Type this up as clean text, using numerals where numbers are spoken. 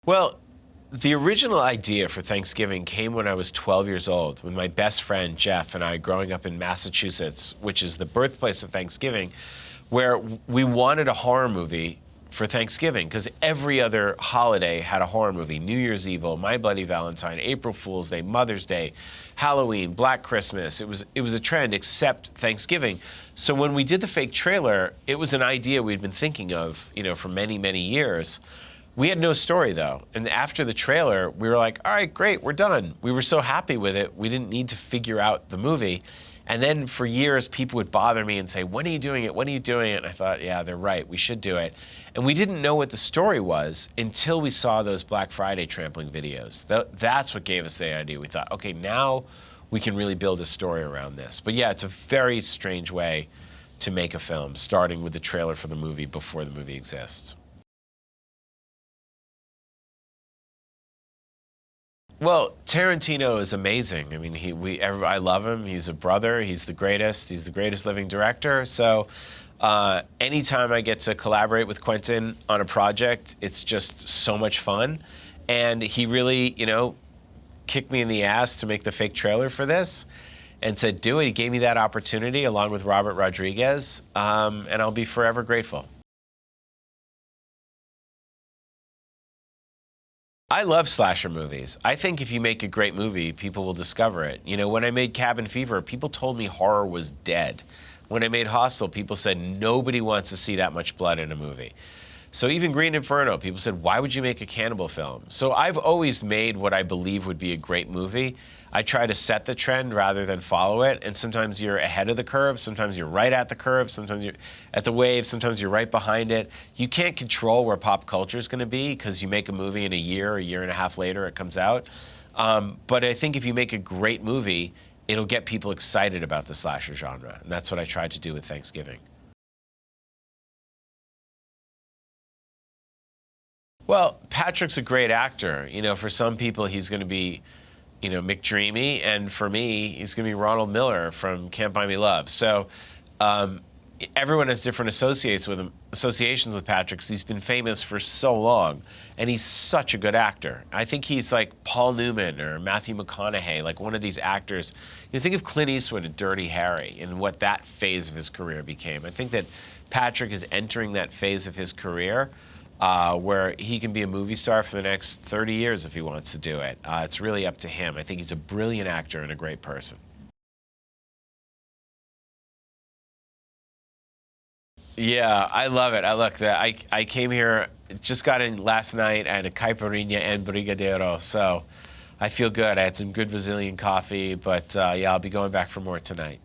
Well, the original idea for Thanksgiving came when I was 12 years old, with my best friend Jeff and I growing up in Massachusetts, which is the birthplace of Thanksgiving, where we wanted a horror movie for Thanksgiving because every other holiday had a horror movie. New Year's Evil, My Bloody Valentine, April Fool's Day, Mother's Day, Halloween, Black Christmas. It was a trend except Thanksgiving. So when we did the fake trailer, it was an idea we'd been thinking of, for many, many years. We had no story though. And after the trailer, we were like, all right, great, we're done. We were so happy with it, we didn't need to figure out the movie. And then for years, people would bother me and say, when are you doing it? When are you doing it? And I thought, yeah, they're right, we should do it. And we didn't know what the story was until we saw those Black Friday trampling videos. That's what gave us the idea. We thought, okay, now we can really build a story around this. But yeah, it's a very strange way to make a film, starting with the trailer for the movie before the movie exists. Well, Tarantino is amazing. I mean, I love him. He's a brother. He's the greatest. He's the greatest living director. So anytime I get to collaborate with Quentin on a project, it's just so much fun. And he really, kicked me in the ass to make the fake trailer for this and said, do it. He gave me that opportunity along with Robert Rodriguez, and I'll be forever grateful. I love slasher movies. I think if you make a great movie, people will discover it. When I made Cabin Fever, people told me horror was dead. When I made Hostel, people said nobody wants to see that much blood in a movie. So even Green Inferno, people said, why would you make a cannibal film? So I've always made what I believe would be a great movie. I try to set the trend rather than follow it, and sometimes you're ahead of the curve, sometimes you're right at the curve, sometimes you're at the wave, sometimes you're right behind it. You can't control where pop culture is going to be because you make a movie in a year and a half later it comes out. But I think if you make a great movie, it'll get people excited about the slasher genre, and that's what I tried to do with Thanksgiving. Well, Patrick's a great actor. For some people, he's going to be, McDreamy, and for me, he's going to be Ronald Miller from Can't Buy Me Love. So everyone has different associations with Patrick because he's been famous for so long, and he's such a good actor. I think he's like Paul Newman or Matthew McConaughey, like one of these actors. Think of Clint Eastwood and Dirty Harry and what that phase of his career became. I think that Patrick is entering that phase of his career where he can be a movie star for the next 30 years if he wants to do it. It's really up to him. I think he's a brilliant actor and a great person. Yeah, I love it. I came here, just got in last night. I had a caipirinha and brigadeiro, so I feel good. I had some good Brazilian coffee, but yeah, I'll be going back for more tonight.